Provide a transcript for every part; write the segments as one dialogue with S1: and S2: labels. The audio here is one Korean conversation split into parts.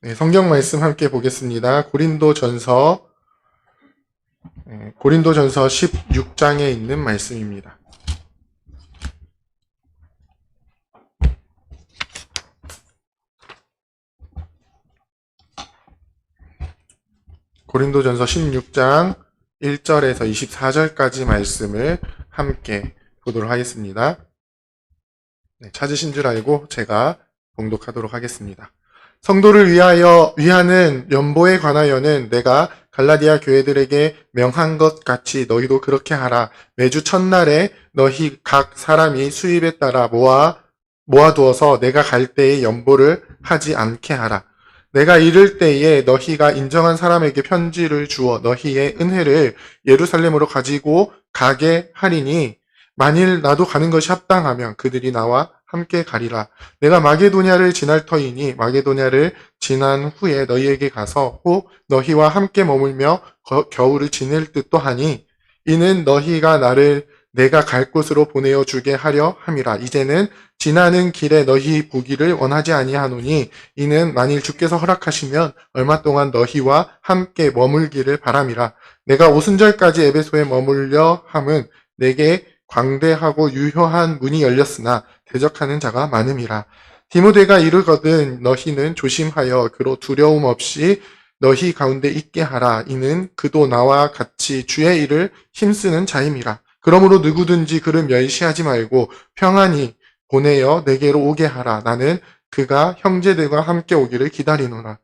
S1: 네, 성경 말씀 함께 보겠습니다. 고린도전서 16장에 있는 말씀입니다. 고린도전서 16장 1절에서 24절까지 말씀을 함께 보도록 하겠습니다. 네, 찾으신 줄 알고 제가 봉독하도록 하겠습니다. 성도를 위하는 연보에 관하여는 내가 갈라디아 교회들에게 명한 것 같이 너희도 그렇게 하라. 매주 첫날에 너희 각 사람이 수입에 따라 모아두어서 내가 갈 때에 연보를 하지 않게 하라. 내가 이를 때에 너희가 인정한 사람에게 편지를 주어 너희의 은혜를 예루살렘으로 가지고 가게 하리니 만일 나도 가는 것이 합당하면 그들이 나와 함께 가리라. 내가 마게도냐를 지날 터이니 마게도냐를 지난 후에 너희에게 가서 혹 너희와 함께 머물며 겨울을 지낼 듯도 하니 이는 너희가 나를 내가 갈 곳으로 보내어 주게 하려 함이라. 이제는 지나는 길에 너희 보기를 원하지 아니하노니 이는 만일 주께서 허락하시면 얼마 동안 너희와 함께 머물기를 바람이라. 내가 오순절까지 에베소에 머물려 함은 내게 광대하고 유효한 문이 열렸으나 대적하는 자가 많음이라. 디모데가 이르거든 너희는 조심하여 그로 두려움 없이 너희 가운데 있게 하라. 이는 그도 나와 같이 주의 일을 힘쓰는 자임이라. 그러므로 누구든지 그를 멸시하지 말고 평안히 보내어 내게로 오게 하라. 나는 그가 형제들과 함께 오기를 기다리노라.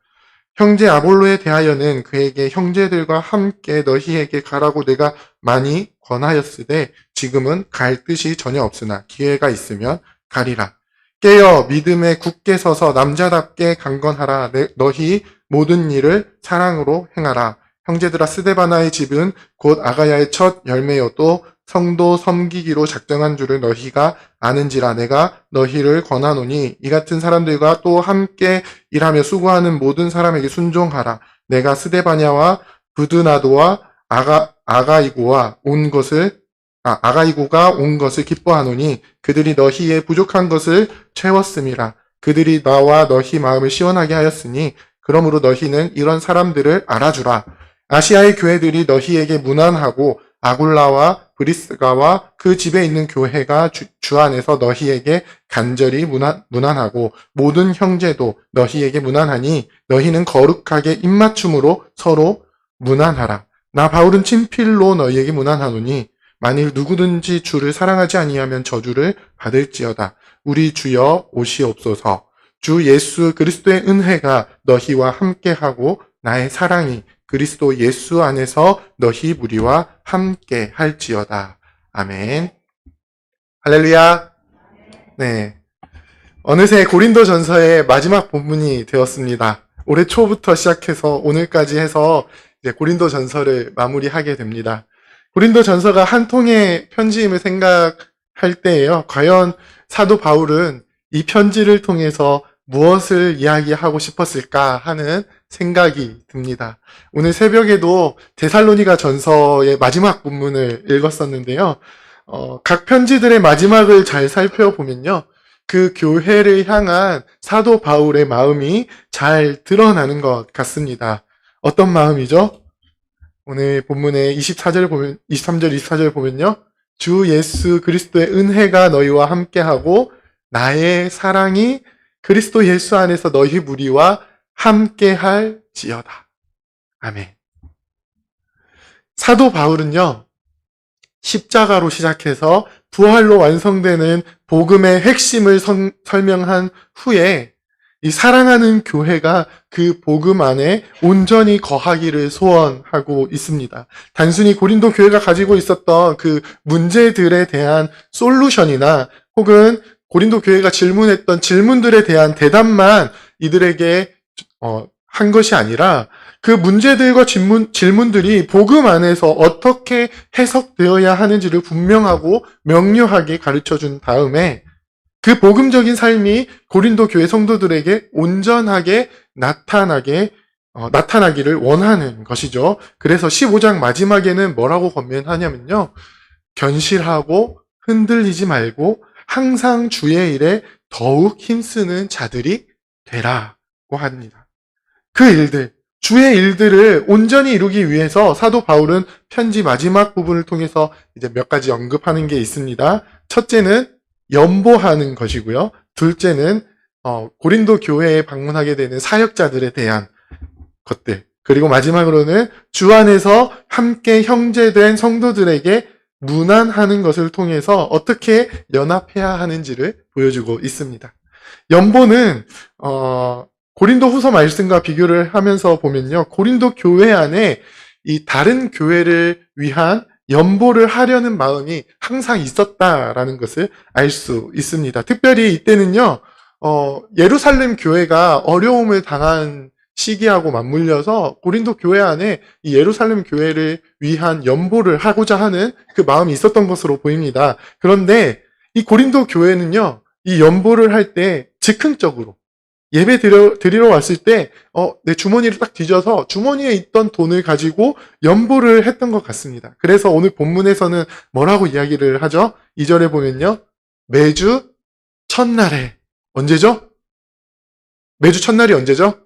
S1: 형제 아볼로에 대하여는 그에게 형제들과 함께 너희에게 가라고 내가 많이 권하였으되 지금은 갈 뜻이 전혀 없으나 기회가 있으면 가리라. 깨어 믿음에 굳게 서서 남자답게 강건하라. 너희 모든 일을 사랑으로 행하라. 형제들아, 스데바나의 집은 곧 아가야의 첫 열매여도 성도 섬기기로 작정한 줄을 너희가 아는지라. 내가 너희를 권하노니 이 같은 사람들과 또 함께 일하며 수고하는 모든 사람에게 순종하라. 내가 스데바냐와 부드나도와 아가이고가 온 것을 기뻐하노니 그들이 너희의 부족한 것을 채웠음이라. 그들이 나와 너희 마음을 시원하게 하였으니 그러므로 너희는 이런 사람들을 알아주라. 아시아의 교회들이 너희에게 무난하고 아굴라와 브리스가와 그 집에 있는 교회가 주 안에서 너희에게 간절히 무난하고 모든 형제도 너희에게 무난하니 너희는 거룩하게 입맞춤으로 서로 무난하라. 나 바울은 친필로 너희에게 무난하노니 만일 누구든지 주를 사랑하지 아니하면 저주를 받을지어다. 우리 주여 오시옵소서. 주 예수 그리스도의 은혜가 너희와 함께하고 나의 사랑이 그리스도 예수 안에서 너희 무리와 함께 할지어다. 아멘. 할렐루야. 네. 어느새 고린도전서의 마지막 본문이 되었습니다. 올해 초부터 시작해서 오늘까지 해서 이제 고린도전서를 마무리하게 됩니다. 고린도전서가 한 통의 편지임을 생각할 때에요. 과연 사도 바울은 이 편지를 통해서 무엇을 이야기하고 싶었을까 하는 생각이 듭니다. 오늘 새벽에도 데살로니가 전서의 마지막 본문을 읽었었는데요. 각 편지들의 마지막을 잘 살펴보면요. 그 교회를 향한 사도 바울의 마음이 잘 드러나는 것 같습니다. 어떤 마음이죠? 오늘 본문의 23절, 24절 보면요. 주 예수 그리스도의 은혜가 너희와 함께하고 나의 사랑이 그리스도 예수 안에서 너희 무리와 함께할지어다. 아멘. 사도 바울은요. 십자가로 시작해서 부활로 완성되는 복음의 핵심을 설명한 후에 이 사랑하는 교회가 그 복음 안에 온전히 거하기를 소원하고 있습니다. 단순히 고린도 교회가 가지고 있었던 그 문제들에 대한 솔루션이나 혹은 고린도 교회가 질문했던 질문들에 대한 대답만 이들에게 한 것이 아니라 그 문제들과 질문들이 복음 안에서 어떻게 해석되어야 하는지를 분명하고 명료하게 가르쳐준 다음에 그 복음적인 삶이 고린도 교회 성도들에게 온전하게 나타나기를 원하는 것이죠. 그래서 15장 마지막에는 뭐라고 권면하냐면요. 견실하고 흔들리지 말고 항상 주의 일에 더욱 힘쓰는 자들이 되라고 합니다. 그 일들, 주의 일들을 온전히 이루기 위해서 사도 바울은 편지 마지막 부분을 통해서 이제 몇 가지 언급하는 게 있습니다. 첫째는 연보하는 것이고요. 둘째는 고린도 교회에 방문하게 되는 사역자들에 대한 것들, 그리고 마지막으로는 주 안에서 함께 형제된 성도들에게 문안하는 것을 통해서 어떻게 연합해야 하는지를 보여주고 있습니다. 연보는 고린도 후서 말씀과 비교를 하면서 보면요, 고린도 교회 안에 이 다른 교회를 위한 연보를 하려는 마음이 항상 있었다라는 것을 알 수 있습니다. 특별히 이때는요, 예루살렘 교회가 어려움을 당한 시기하고 맞물려서 고린도 교회 안에 이 예루살렘 교회를 위한 연보를 하고자 하는 그 마음이 있었던 것으로 보입니다. 그런데 이 고린도 교회는요, 이 연보를 할 때 즉흥적으로 예배 드리러 왔을 때 내 주머니를 딱 뒤져서 주머니에 있던 돈을 가지고 연보를 했던 것 같습니다. 그래서 오늘 본문에서는 뭐라고 이야기를 하죠? 2절에 보면요, 매주 첫날에, 언제죠? 매주 첫날이 언제죠?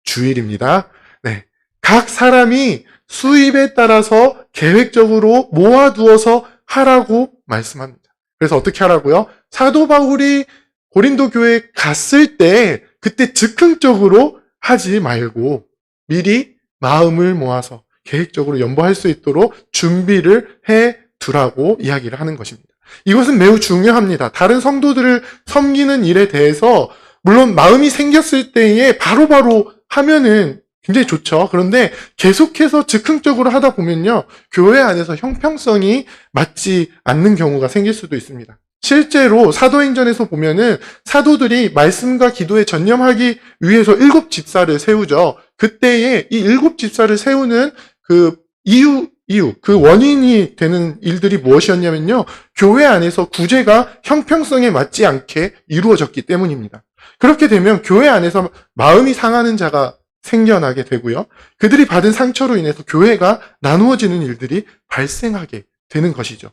S1: 주일입니다. 네. 각 사람이 수입에 따라서 계획적으로 모아두어서 하라고 말씀합니다. 그래서 어떻게 하라고요? 사도 바울이 고린도 교회에 갔을 때 그때 즉흥적으로 하지 말고 미리 마음을 모아서 계획적으로 연보할 수 있도록 준비를 해 두라고 이야기를 하는 것입니다. 이것은 매우 중요합니다. 다른 성도들을 섬기는 일에 대해서 물론 마음이 생겼을 때에 바로바로 하면은 굉장히 좋죠. 그런데 계속해서 즉흥적으로 하다 보면요, 교회 안에서 형평성이 맞지 않는 경우가 생길 수도 있습니다. 실제로 사도행전에서 보면은 사도들이 말씀과 기도에 전념하기 위해서 7 집사를 세우죠. 그때에 이 7 집사를 세우는 그 이유, 그 원인이 되는 일들이 무엇이었냐면요, 교회 안에서 구제가 형평성에 맞지 않게 이루어졌기 때문입니다. 그렇게 되면 교회 안에서 마음이 상하는 자가 생겨나게 되고요, 그들이 받은 상처로 인해서 교회가 나누어지는 일들이 발생하게 되는 것이죠.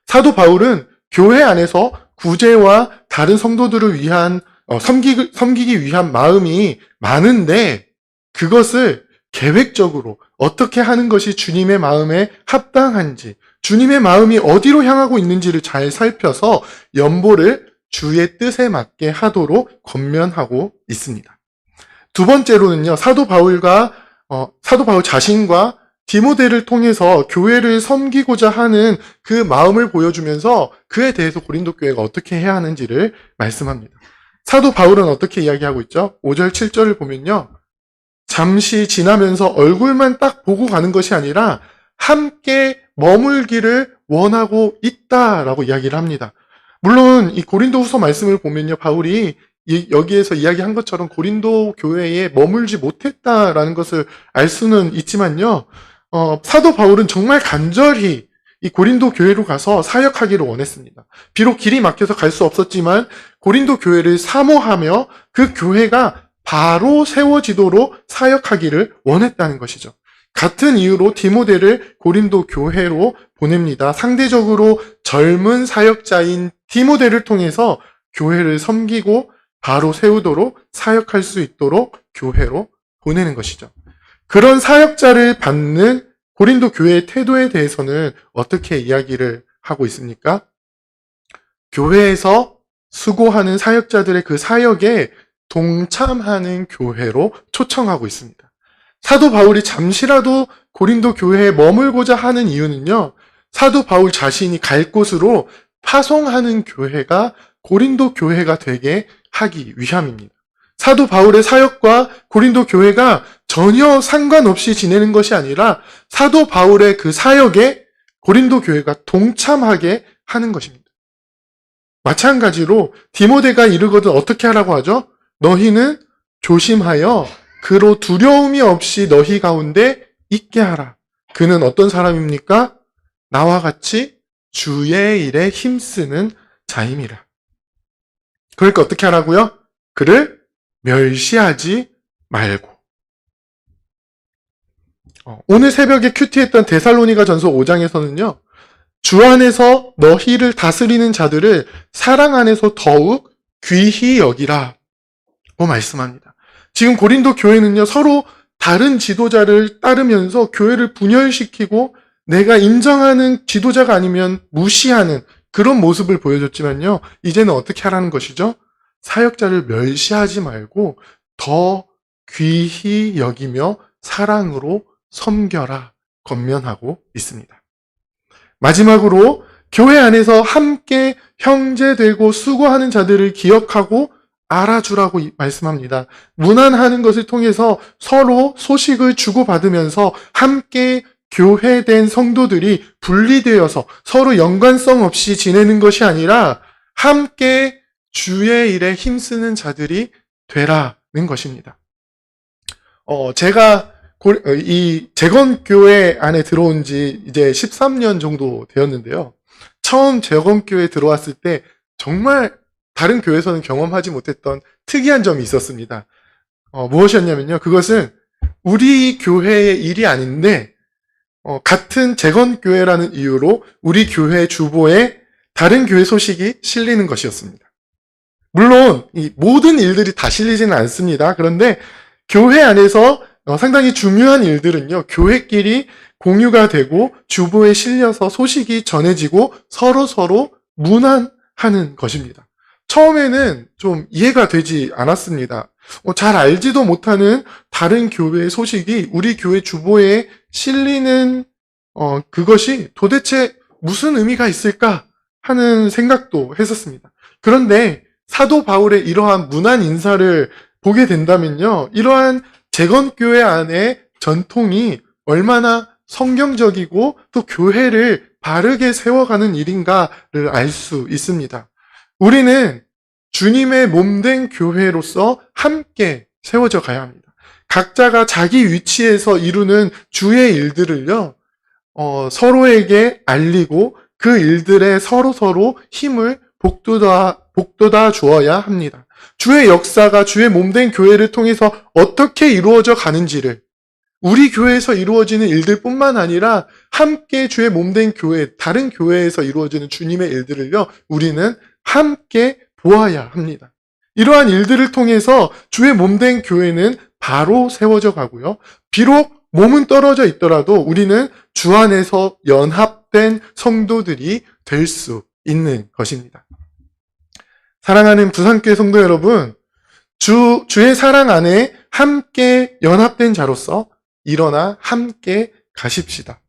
S1: 사도 바울은 교회 안에서 구제와 다른 성도들을 위한 섬기기 위한 마음이 많은데 그것을 계획적으로 어떻게 하는 것이 주님의 마음에 합당한지, 주님의 마음이 어디로 향하고 있는지를 잘 살펴서 연보를 주의 뜻에 맞게 하도록 권면하고 있습니다. 두 번째로는요, 사도 바울 자신과 디모데를 통해서 교회를 섬기고자 하는 그 마음을 보여주면서 그에 대해서 고린도 교회가 어떻게 해야 하는지를 말씀합니다. 사도 바울은 어떻게 이야기하고 있죠? 5절, 7절을 보면요, 잠시 지나면서 얼굴만 딱 보고 가는 것이 아니라 함께 머물기를 원하고 있다라고 이야기를 합니다. 물론 이 고린도 후서 말씀을 보면요, 바울이 여기에서 이야기한 것처럼 고린도 교회에 머물지 못했다라는 것을 알 수는 있지만요, 사도 바울은 정말 간절히 이 고린도 교회로 가서 사역하기를 원했습니다. 비록 길이 막혀서 갈 수 없었지만 고린도 교회를 사모하며 그 교회가 바로 세워지도록 사역하기를 원했다는 것이죠. 같은 이유로 디모데를 고린도 교회로 보냅니다. 상대적으로 젊은 사역자인 디모데를 통해서 교회를 섬기고 바로 세우도록 사역할 수 있도록 교회로 보내는 것이죠. 그런 사역자를 받는 고린도 교회의 태도에 대해서는 어떻게 이야기를 하고 있습니까? 교회에서 수고하는 사역자들의 그 사역에 동참하는 교회로 초청하고 있습니다. 사도 바울이 잠시라도 고린도 교회에 머물고자 하는 이유는요, 사도 바울 자신이 갈 곳으로 파송하는 교회가 고린도 교회가 되게 하기 위함입니다. 사도 바울의 사역과 고린도 교회가 전혀 상관없이 지내는 것이 아니라 사도 바울의 그 사역에 고린도 교회가 동참하게 하는 것입니다. 마찬가지로 디모데가 이르거든 어떻게 하라고 하죠? 너희는 조심하여 그로 두려움이 없이 너희 가운데 있게 하라. 그는 어떤 사람입니까? 나와 같이 주의 일에 힘쓰는 자임이라. 그러니까 어떻게 하라고요? 그를 멸시하지 말고. 오늘 새벽에 큐티했던 데살로니가 전서 5장에서는요, 주 안에서 너희를 다스리는 자들을 사랑 안에서 더욱 귀히 여기라 고 말씀합니다. 지금 고린도 교회는요, 서로 다른 지도자를 따르면서 교회를 분열시키고 내가 인정하는 지도자가 아니면 무시하는 그런 모습을 보여줬지만요, 이제는 어떻게 하라는 것이죠? 사역자를 멸시하지 말고 더 귀히 여기며 사랑으로 섬겨라 권면하고 있습니다. 마지막으로 교회 안에서 함께 형제되고 수고하는 자들을 기억하고 알아주라고 말씀합니다. 문안하는 것을 통해서 서로 소식을 주고받으면서 함께 교회된 성도들이 분리되어서 서로 연관성 없이 지내는 것이 아니라 함께 주의 일에 힘쓰는 자들이 되라는 것입니다. 제가 이 재건교회 안에 들어온 지 이제 13년 정도 되었는데요. 처음 재건교회에 들어왔을 때 정말 다른 교회에서는 경험하지 못했던 특이한 점이 있었습니다. 무엇이었냐면요. 그것은 우리 교회의 일이 아닌데 같은 재건교회라는 이유로 우리 교회 주보에 다른 교회 소식이 실리는 것이었습니다. 물론 이 모든 일들이 다 실리지는 않습니다. 그런데 교회 안에서 상당히 중요한 일들은요, 교회끼리 공유가 되고 주보에 실려서 소식이 전해지고 서로 문안하는 것입니다. 처음에는 좀 이해가 되지 않았습니다. 잘 알지도 못하는 다른 교회의 소식이 우리 교회 주보에 실리는 그것이 도대체 무슨 의미가 있을까 하는 생각도 했었습니다. 그런데 사도 바울의 이러한 문안 인사를 보게 된다면요, 이러한 재건교회 안에 전통이 얼마나 성경적이고 또 교회를 바르게 세워가는 일인가를 알 수 있습니다. 우리는 주님의 몸된 교회로서 함께 세워져 가야 합니다. 각자가 자기 위치에서 이루는 주의 일들을요, 서로에게 알리고 그 일들에 서로 힘을 복돋아 주어야 합니다. 주의 역사가 주의 몸된 교회를 통해서 어떻게 이루어져 가는지를 우리 교회에서 이루어지는 일들뿐만 아니라 함께 주의 몸된 교회, 다른 교회에서 이루어지는 주님의 일들을요, 우리는 함께 보아야 합니다. 이러한 일들을 통해서 주의 몸된 교회는 바로 세워져 가고요. 비록 몸은 떨어져 있더라도 우리는 주 안에서 연합된 성도들이 될 수 있는 것입니다. 사랑하는 부산교회 성도 여러분, 주의 사랑 안에 함께 연합된 자로서 일어나 함께 가십시다.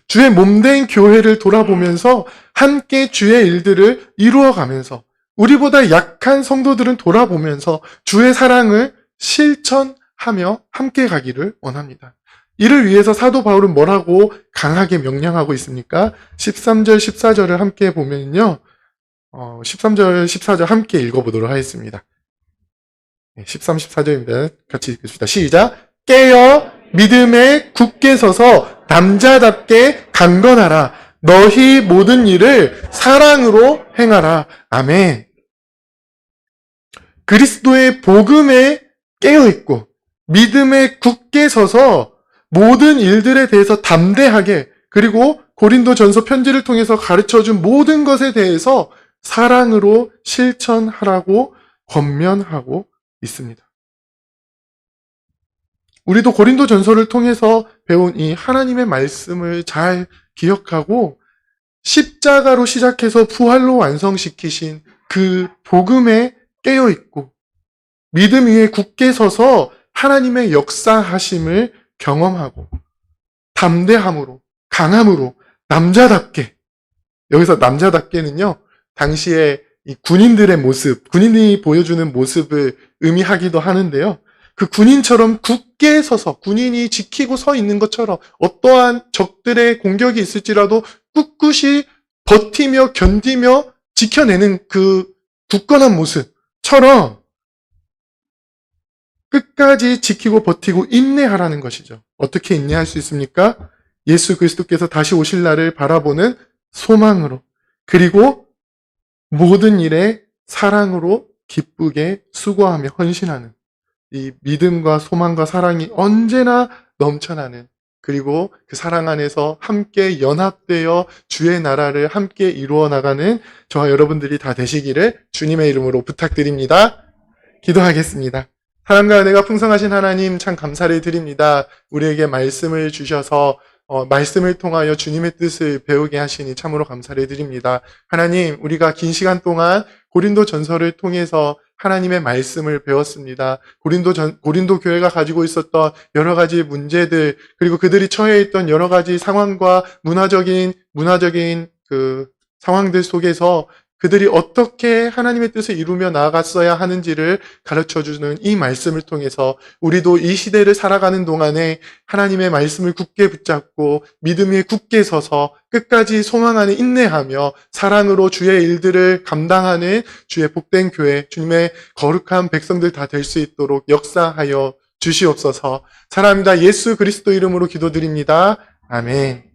S1: 주의 몸된 교회를 돌아보면서 함께 주의 일들을 이루어가면서 우리보다 약한 성도들은 돌아보면서 주의 사랑을 실천하며 함께 가기를 원합니다. 이를 위해서 사도 바울은 뭐라고 강하게 명령하고 있습니까? 13절, 14절을 함께 보면요. 13절, 14절 함께 읽어보도록 하겠습니다. 13, 14절입니다. 같이 읽겠습니다. 시작! 깨어 믿음에 굳게 서서 남자답게 강건하라. 너희 모든 일을 사랑으로 행하라. 아멘. 그리스도의 복음에 깨어있고 믿음에 굳게 서서 모든 일들에 대해서 담대하게, 그리고 고린도전서 편지를 통해서 가르쳐준 모든 것에 대해서 사랑으로 실천하라고 권면하고 있습니다. 우리도 고린도전서를 통해서 배운 이 하나님의 말씀을 잘 기억하고 십자가로 시작해서 부활로 완성시키신 그 복음에 깨어있고 믿음 위에 굳게 서서 하나님의 역사하심을 경험하고 담대함으로, 강함으로, 남자답게, 여기서 남자답게는요, 당시에 이 군인들의 모습, 군인이 보여주는 모습을 의미하기도 하는데요. 그 군인처럼 굳게 서서 군인이 지키고 서 있는 것처럼 어떠한 적들의 공격이 있을지라도 꿋꿋이 버티며 견디며 지켜내는 그 굳건한 모습처럼 끝까지 지키고 버티고 인내하라는 것이죠. 어떻게 인내할 수 있습니까? 예수 그리스도께서 다시 오실 날을 바라보는 소망으로, 그리고 모든 일에 사랑으로 기쁘게 수고하며 헌신하는 이 믿음과 소망과 사랑이 언제나 넘쳐나는, 그리고 그 사랑 안에서 함께 연합되어 주의 나라를 함께 이루어 나가는 저와 여러분들이 다 되시기를 주님의 이름으로 부탁드립니다. 기도하겠습니다. 사랑과 은혜가 풍성하신 하나님 참 감사를 드립니다. 우리에게 말씀을 주셔서 말씀을 통하여 주님의 뜻을 배우게 하시니 참으로 감사를 드립니다. 하나님, 우리가 긴 시간 동안 고린도 전서를 통해서 하나님의 말씀을 배웠습니다. 고린도 교회가 가지고 있었던 여러 가지 문제들, 그리고 그들이 처해 있던 여러 가지 상황과 문화적인 그 상황들 속에서 그들이 어떻게 하나님의 뜻을 이루며 나아갔어야 하는지를 가르쳐주는 이 말씀을 통해서 우리도 이 시대를 살아가는 동안에 하나님의 말씀을 굳게 붙잡고 믿음에 굳게 서서 끝까지 소망하는 인내하며 사랑으로 주의 일들을 감당하는 주의 복된 교회, 주님의 거룩한 백성들 다 될 수 있도록 역사하여 주시옵소서. 사랑합니다. 예수 그리스도 이름으로 기도드립니다. 아멘.